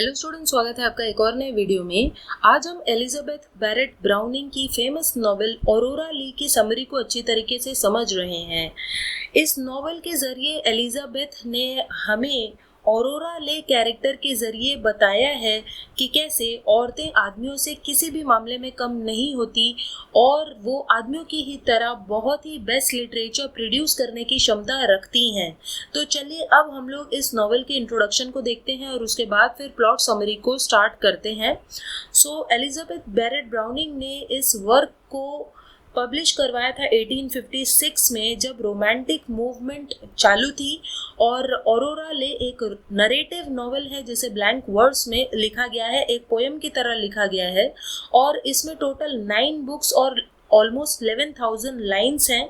Hello student, स्वागत है आपका एक और नए वीडियो में। आज हम एलिजाबेथ बैरेट ब्राउनिंग की फेमस नॉवेल ऑरोरा ली की समरी को अच्छी तरीके से समझ रहे हैं। इस नॉवेल के जरिए एलिजाबेथ ने हमें ऑरोरा ले कैरेक्टर के जरिए बताया है कि कैसे औरतें आदमियों से किसी भी मामले में कम नहीं होती और वो आदमियों की ही तरह बहुत ही बेस्ट लिटरेचर प्रोड्यूस करने की क्षमता रखती हैं। तो चलिए अब हम लोग इस नॉवेल के इंट्रोडक्शन को देखते हैं और उसके बाद फिर प्लॉट समरी को स्टार्ट करते हैं। सो एलिजाबेथ बैरेट ब्राउनिंग ने इस वर्क को पब्लिश करवाया था 1856 में, जब रोमांटिक मूवमेंट चालू थी। और ऑरोरा ले एक नरेटिव नॉवेल है जिसे ब्लैंक वर्ड्स में लिखा गया है, एक पोएम की तरह लिखा गया है। और इसमें टोटल 9 बुक्स और ऑलमोस्ट 11,000 लाइन्स हैं।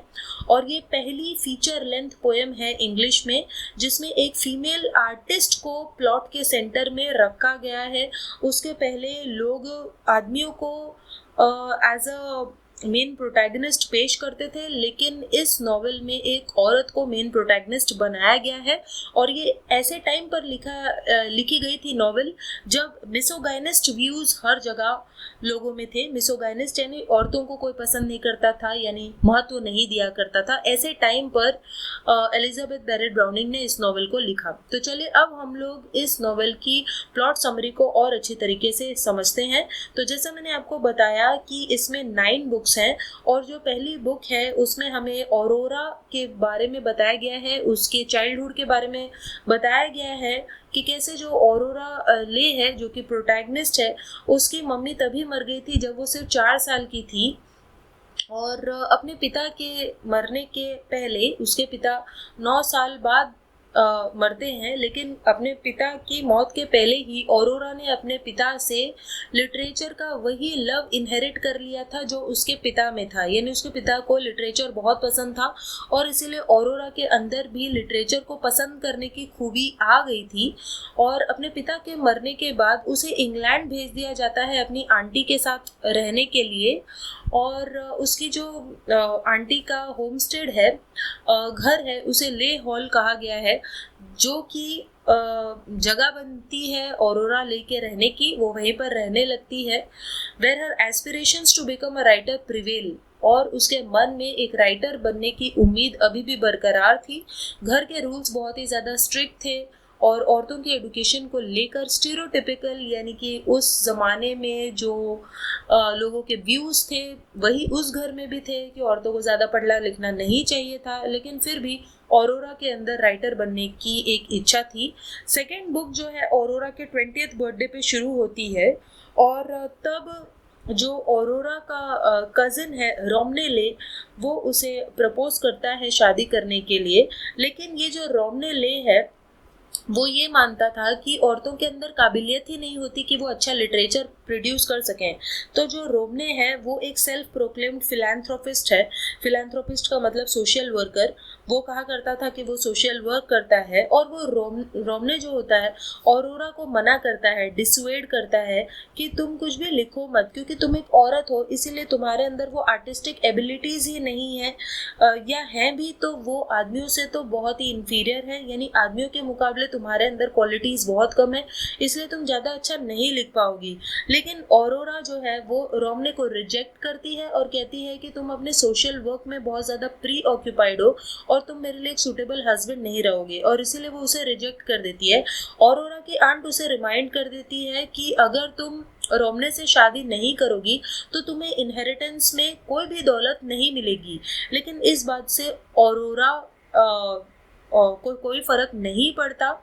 और ये पहली फीचर लेंथ पोएम है इंग्लिश में जिसमें एक फीमेल आर्टिस्ट को प्लॉट के सेंटर में रखा गया है। उसके पहले लोग आदमियों को एज अ मेन प्रोटैगनिस्ट पेश करते थे, लेकिन इस नॉवेल में एक औरत को मेन प्रोटैगनिस्ट बनाया गया है। और ये ऐसे टाइम पर लिखी गई थी नॉवेल जब मिसोगाइनिस्ट व्यूज हर जगह लोगों में थे। मिसोगाइनिस्ट यानी औरतों को कोई पसंद नहीं करता था, यानी महत्व नहीं दिया करता था। ऐसे टाइम पर एलिजाबेथ बैरेट ब्राउनिंग ने इस नॉवेल को लिखा। तो चलिए अब हम लोग इस नॉवेल की प्लॉट समरी को और अच्छी तरीके से समझते हैं। तो जैसा मैंने आपको बताया कि इसमें 9 बुक्स हैं और जो पहली बुक है उसमें हमें ऑरोरा के बारे में बताया गया है, उसके चाइल्डहुड के बारे में बताया गया है कि कैसे जो ऑरोरा ले है जो कि प्रोटैगनिस्ट है, उसकी मम्मी तभी मर गई थी जब वो सिर्फ 4 साल की थी। और अपने पिता के मरने के पहले उसके पिता 9 साल बाद मरते हैं, लेकिन अपने पिता की मौत के पहले ही ऑरोरा ने अपने पिता से लिटरेचर का वही लव इनहेरिट कर लिया था जो उसके पिता में था। यानी उसके पिता को लिटरेचर बहुत पसंद था और इसीलिए ऑरोरा के अंदर भी लिटरेचर को पसंद करने की खूबी आ गई थी। और अपने पिता के मरने के बाद उसे इंग्लैंड भेज दिया जाता है अपनी आंटी के साथ रहने के लिए। और उसकी जो आंटी का होमस्टेड है, घर है, उसे ले हॉल कहा गया है, जो कि जगह बनती है ऑरोरा ले के रहने की। वो वहीं पर रहने लगती है। Where her aspirations to become a writer prevail, और उसके मन में एक राइटर बनने की उम्मीद अभी भी बरकरार थी। घर के रूल्स बहुत ही ज़्यादा स्ट्रिक्ट थे और औरतों की एडुकेशन को लेकर स्टीरियोटिपिकल, यानी कि उस ज़माने में जो लोगों के व्यूज़ थे वही उस घर में भी थे कि औरतों को ज़्यादा पढ़ना लिखना नहीं चाहिए था। लेकिन फिर भी ऑरोरा के अंदर राइटर बनने की एक इच्छा थी। सेकेंड बुक जो है ऑरोरा के 20th बर्थडे पे शुरू होती है। और तब जो ऑरोरा का कज़न है रोमने ले, वो उसे प्रपोज करता है शादी करने के लिए। लेकिन ये जो रोमने ले है वो ये मानता था कि औरतों के अंदर काबिलियत ही नहीं होती कि वो अच्छा लिटरेचर प्रोड्यूस कर सकें। तो जो रोमने है वो एक सेल्फ प्रोक्लेम्ड फिलैंथ्रोपिस्ट है। फिलैंथ्रोपिस्ट का मतलब सोशल वर्कर। वो कहा करता था कि वो सोशल वर्क करता है। और वो रोमने जो होता है ऑरोरा को मना करता है, डिसुएड करता है कि तुम कुछ भी लिखो मत, क्योंकि तुम एक औरत हो, इसीलिए तुम्हारे अंदर वो आर्टिस्टिक एबिलिटीज ही नहीं है, या हैं भी तो वो आदमियों से तो बहुत ही इंफीरियर है, यानी आदमियों के मुकाबले तुम्हारे अंदर क्वालिटीज बहुत कम है, इसलिए तुम ज़्यादा अच्छा नहीं लिख पाओगी। लेकिन ऑरोरा जो है वो रोमने को रिजेक्ट करती है और कहती है कि तुम अपने सोशल वर्क में बहुत ज़्यादा प्री ऑक्यूपाइड हो और तुम मेरे लिए एक सूटेबल हस्बैंड नहीं रहोगे, और इसीलिए वो उसे रिजेक्ट कर देती है। ऑरोरा की आंट उसे रिमाइंड कर देती है कि अगर तुम रोमने से शादी नहीं करोगी तो तुम्हें इनहेरिटेंस में कोई भी दौलत नहीं मिलेगी। लेकिन इस बात से ऑरोरा कोई फर्क नहीं पड़ता।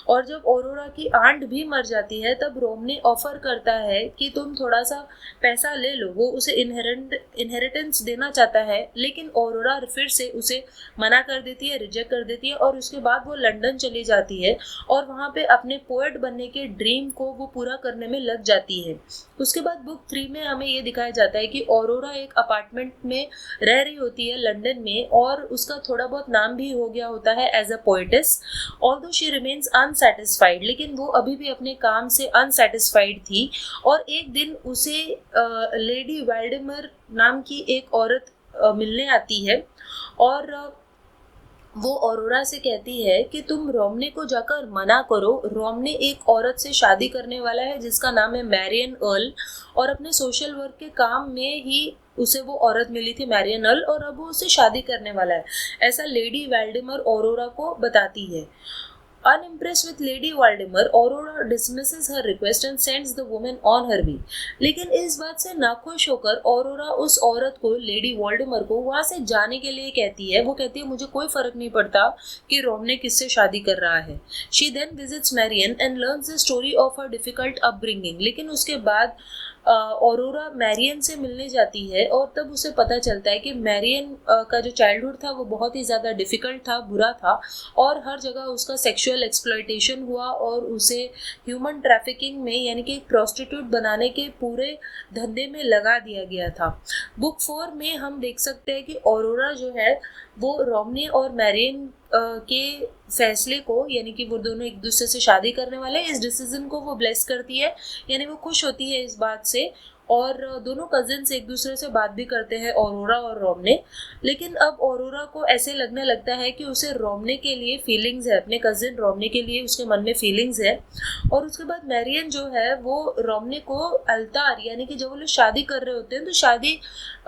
और जब ऑरोरा की आंट भी मर जाती है तब रोमने ऑफर करता है कि तुम थोड़ा सा पैसा ले लो। वो उसे इनहेरिटेंस देना चाहता है, लेकिन ऑरोरा फिर से उसे मना कर देती है, रिजेक्ट कर देती है। और उसके बाद वो लंदन चली जाती है और वहाँ पे अपने पोएट बनने के ड्रीम को वो पूरा करने में लग जाती है। उसके बाद बुक 3 में हमें ये दिखाया जाता है कि ऑरोरा एक अपार्टमेंट में रह रही होती है लंदन में, और उसका थोड़ा बहुत नाम भी हो गया होता है as a poetess. Although she remains unsatisfied, लेकिन वो अभी भी अपने काम से अनसेटिस्फाइड थी। और एक दिन उसे लेडी वाल्डेमर नाम की एक औरत मिलने आती है। और वो ऑरोरा से कहती है कि तुम रोमने को जाकर मना करो, रोमने एक औरत से शादी करने वाला है जिसका नाम है मैरियन अर्ल, और अपने सोशल वर्क के काम में ही उसे वो औरत मिली थी मैरियन अर्ल, और अब वो उससे शादी करने वाला है, ऐसा लेडी वाल्डेमर ऑरोरा को बताती है। Unimpressed with Lady Valdemar, Aurora dismisses her request and sends the woman on her way. लेकिन इस बात से नाखुश होकर ऑरोरा उस औरत को, लेडी वॉल्डेमर को, वहां से जाने के लिए कहती है। वो कहती है मुझे कोई फर्क नहीं पड़ता कि रोमने किससे शादी कर रहा है। She then visits Marian and learns the story of her difficult upbringing. लेकिन उसके बाद ऑरोरा मैरियन से मिलने जाती है और तब उसे पता चलता है कि मैरियन का जो चाइल्डहुड था वो बहुत ही ज़्यादा डिफ़िकल्ट था, बुरा था, और हर जगह उसका सेक्सुअल एक्सप्लॉयटेशन हुआ और उसे ह्यूमन ट्रैफिकिंग में, यानी कि एक प्रोस्टिट्यूट बनाने के पूरे धंधे में लगा दिया गया था। बुक 4 में हम देख सकते हैं कि ऑरोरा जो है वो रोमने और मैरियन के फैसले को, यानी कि वो दोनों एक दूसरे से शादी करने वाले हैं, इस डिसीजन को वो ब्लेस करती है, यानी वो खुश होती है इस बात से, और दोनों कजिन्स एक दूसरे से बात भी करते हैं, ऑरोरा और रोमने। लेकिन अब ऑरोरा को ऐसे लगने लगता है कि उसे रोमने के लिए फीलिंग्स है, अपने कजिन रोमने के लिए उसके मन में फीलिंग्स है। और उसके बाद मैरियन जो है वो रोमने को अल्तार, यानी कि जब वो लोग शादी कर रहे होते हैं तो शादी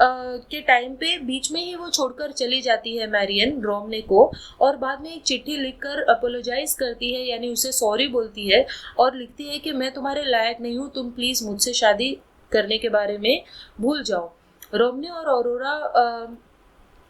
के टाइम पे बीच में ही वो छोड़कर चली जाती है मैरियन रोमने को, और बाद में एक चिट्ठी लिखकर अपोलोजाइज करती है, यानी उसे सॉरी बोलती है और लिखती है कि मैं तुम्हारे लायक नहीं हूँ, तुम प्लीज़ मुझसे शादी करने के बारे में भूल जाओ। रोमने और ऑरोरा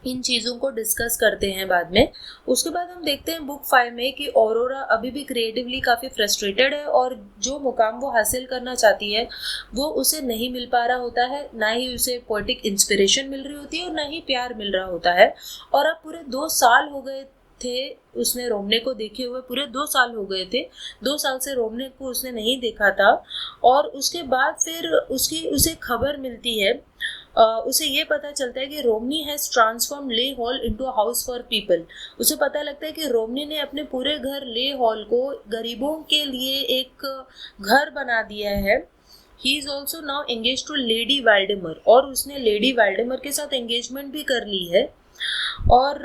इन चीज़ों को डिस्कस करते हैं बाद में। उसके बाद हम देखते हैं बुक 5 में कि ऑरोरा अभी भी क्रिएटिवली काफ़ी फ्रस्ट्रेटेड है और जो मुकाम वो हासिल करना चाहती है वो उसे नहीं मिल पा रहा होता है, ना ही उसे पोएटिक इंस्पिरेशन मिल रही होती है और ना ही प्यार मिल रहा होता है। और अब पूरे 2 साल हो गए थे उसने रोमने को देखे हुए, पूरे 2 साल हो गए थे, 2 साल से रोमने को उसने नहीं देखा था। और उसके बाद फिर उसे खबर मिलती है, उसे ये पता चलता है कि रोमनी हैज़ ट्रांसफॉर्म ले hall into a house for people. उसे पता लगता है कि रोमनी ने अपने पूरे घर ले हॉल को गरीबों के लिए एक घर बना दिया है। He is also now engage to lady Waldemar, और उसने लेडी वाल्डेमर के साथ एंगेजमेंट भी कर ली है। और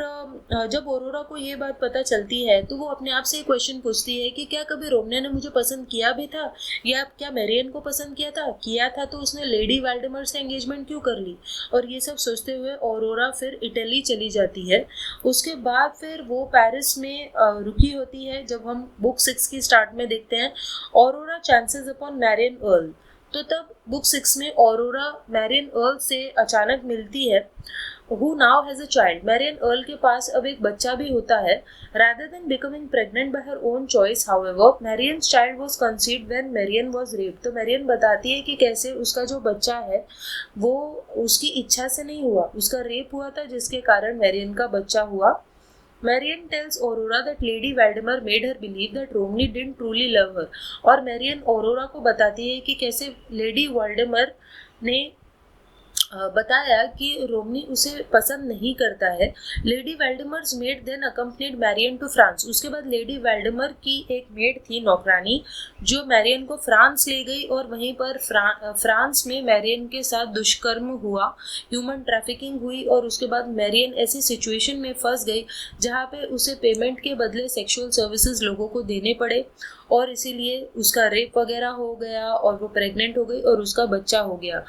जब ऑरोरा को ये बात पता चलती है तो वो अपने आप से एक क्वेश्चन पूछती है कि क्या कभी रोमने ने मुझे पसंद किया भी था, या क्या मैरियन को पसंद किया था तो उसने लेडी वाल्डेमर से एंगेजमेंट क्यों कर ली। और ये सब सोचते हुए ऑरोरा फिर इटली चली जाती है। उसके बाद फिर वो पेरिस में रुकी होती है। जब हम बुक 6 की स्टार्ट में देखते हैं Aurora chances upon Marian Erle, तो तब बुक 6 में ऑरोरा मैरियन अर्ल से अचानक मिलती है, who now has a child. Marian Erle के पास अब एक बच्चा भी होता है। Rather than becoming pregnant by her own choice, however, Marian's child was conceived when Marian was raped. तो मैरियन बताती है कि कैसे उसका जो बच्चा है वो उसकी इच्छा से नहीं हुआ, उसका रेप हुआ था जिसके कारण मैरियन का बच्चा हुआ। Marian tells Aurora that Lady Valdemar made her believe that Romney didn't truly love her. और मैरियन ऑरोरा को बताती है कि कैसे लेडी वाल्डेमर ने बताया कि रोमनी उसे पसंद नहीं करता है। Lady Waldemar's made then accompanied Marian to France. उसके बाद लेडी वाल्डेमर की एक मेड थी, नौकरानी, जो मैरियन को फ्रांस ले गई और वहीं पर फ्रांस में मैरियन के साथ दुष्कर्म हुआ, ह्यूमन ट्रैफिकिंग हुई, और उसके बाद मैरियन ऐसी सिचुएशन में फंस गई जहाँ पे उसे पेमेंट के बदले सेक्सुअल सर्विसेज लोगों को देने पड़े, और इसीलिए उसका रेप वगैरह हो गया और वो प्रेग्नेंट हो गई और उसका बच्चा हो गया।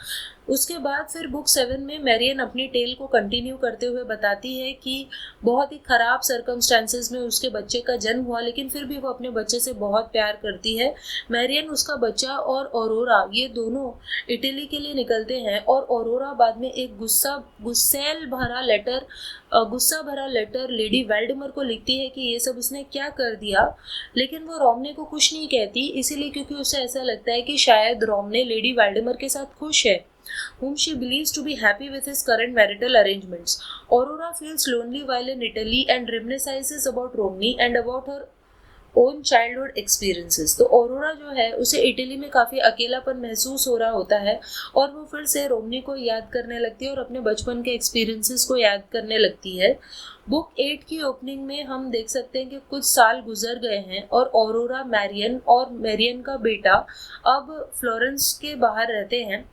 उसके बाद फिर बुक 7 में मैरियन अपनी टेल को कंटिन्यू करते हुए बताती है कि बहुत ही ख़राब सर्कमस्टेंसेस में उसके बच्चे का जन्म हुआ, लेकिन फिर भी वो अपने बच्चे से बहुत प्यार करती है। मैरियन, उसका बच्चा और ऑरोरा ये दोनों इटली के लिए निकलते हैं, और ऑरोरा बाद में एक गुस्सा भरा लेटर लेडी वाल्डेमर को लिखती है कि ये सब उसने क्या कर दिया, लेकिन वो रोमने को कुछ नहीं कहती, इसीलिए क्योंकि उसे ऐसा लगता है कि शायद रोमने लेडी वाल्डेमर के साथ खुश है, whom she believes to be happy with his current marital arrangements. Aurora feels lonely while in Italy and reminisces about Romney and about her own childhood experiences. तो ऑरोरा जो है उसे इटली में काफ़ी अकेलापन महसूस हो रहा होता है और वो फिर से रोमनी को याद करने लगती है और अपने बचपन के एक्सपीरियंसेस को याद करने लगती है। बुक 8 की ओपनिंग में हम देख सकते हैं कि कुछ साल गुजर गए हैं और ऑरोरा, मैरियन और मैरियन का बेटा अब फ्लोरेंस के बाहर रहते हैं।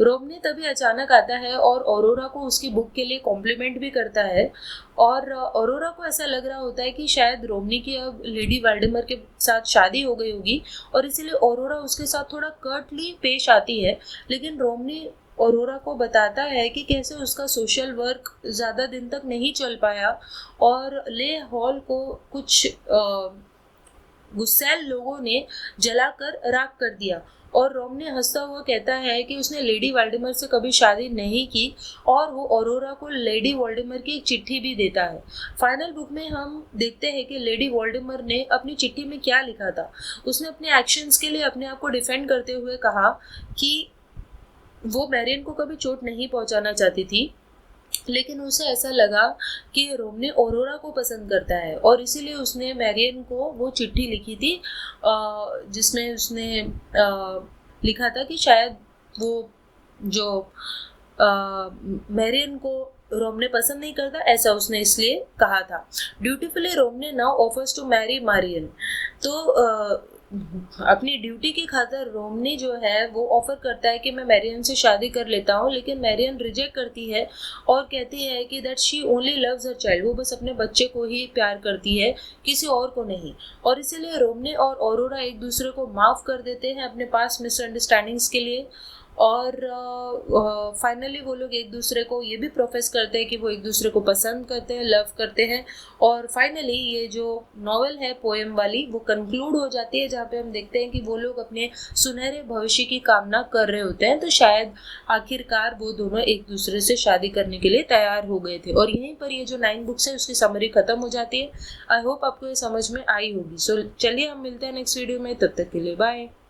रोमने तभी अचानक आता है और ऑरोरा को उसकी बुक के लिए कॉम्प्लीमेंट भी करता है। और ऑरोरा को ऐसा लग रहा होता है कि शायद रोमनी की अब लेडी वाल्डेमर के साथ शादी हो गई होगी और इसीलिए ऑरोरा उसके साथ थोड़ा कर्टली पेश आती है। लेकिन रोमनी ऑरोरा को बताता है कि कैसे उसका सोशल वर्क ज़्यादा दिन तक नहीं चल पाया और ले हॉल को कुछ गुस्सैल लोगों ने जलाकर राख कर दिया। और रोमने हंसता हुआ कहता है कि उसने लेडी वाल्डेमर से कभी शादी नहीं की और वो ऑरोरा को लेडी वोल्डेमर की एक चिट्ठी भी देता है। फाइनल बुक में हम देखते हैं कि लेडी वोल्डेमर ने अपनी चिट्ठी में क्या लिखा था। उसने अपने एक्शंस के लिए अपने आप को डिफेंड करते हुए कहा कि वो मैरियन को कभी चोट नहीं पहुंचाना चाहती थी, लेकिन उसे ऐसा लगा कि रोमने ऑरोरा को पसंद करता है और इसीलिए उसने मैरियन को वो चिट्ठी लिखी थी जिसमें उसने लिखा था कि शायद वो जो मैरियन को रोमने पसंद नहीं करता, ऐसा उसने इसलिए कहा था। Dutifully Romney now offers to marry Marian. तो अपनी ड्यूटी की खातिर रोमनी जो है वो ऑफर करता है कि मैं मैरियन से शादी कर लेता हूँ, लेकिन मैरियन रिजेक्ट करती है और कहती है कि that she only loves her child, वो बस अपने बच्चे को ही प्यार करती है, किसी और को नहीं। और इसीलिए रोमने और ऑरोरा एक दूसरे को माफ़ कर देते हैं अपने पास मिसअंडरस्टैंडिंग्स के लिए। और फाइनली वो लोग एक दूसरे को ये भी प्रोफेस करते हैं कि वो एक दूसरे को पसंद करते हैं, लव करते हैं। और फाइनली ये जो नॉवेल है पोएम वाली वो कंक्लूड हो जाती है, जहाँ पे हम देखते हैं कि वो लोग अपने सुनहरे भविष्य की कामना कर रहे होते हैं। तो शायद आखिरकार वो दोनों एक दूसरे से शादी करने के लिए तैयार हो गए थे। और यहीं पर ये जो 9 बुक्स है उसकी समरी खत्म हो जाती है। आई होप आपको ये समझ में आई होगी। सो चलिए हम मिलते हैं नेक्स्ट वीडियो में, तब तक के लिए बाय।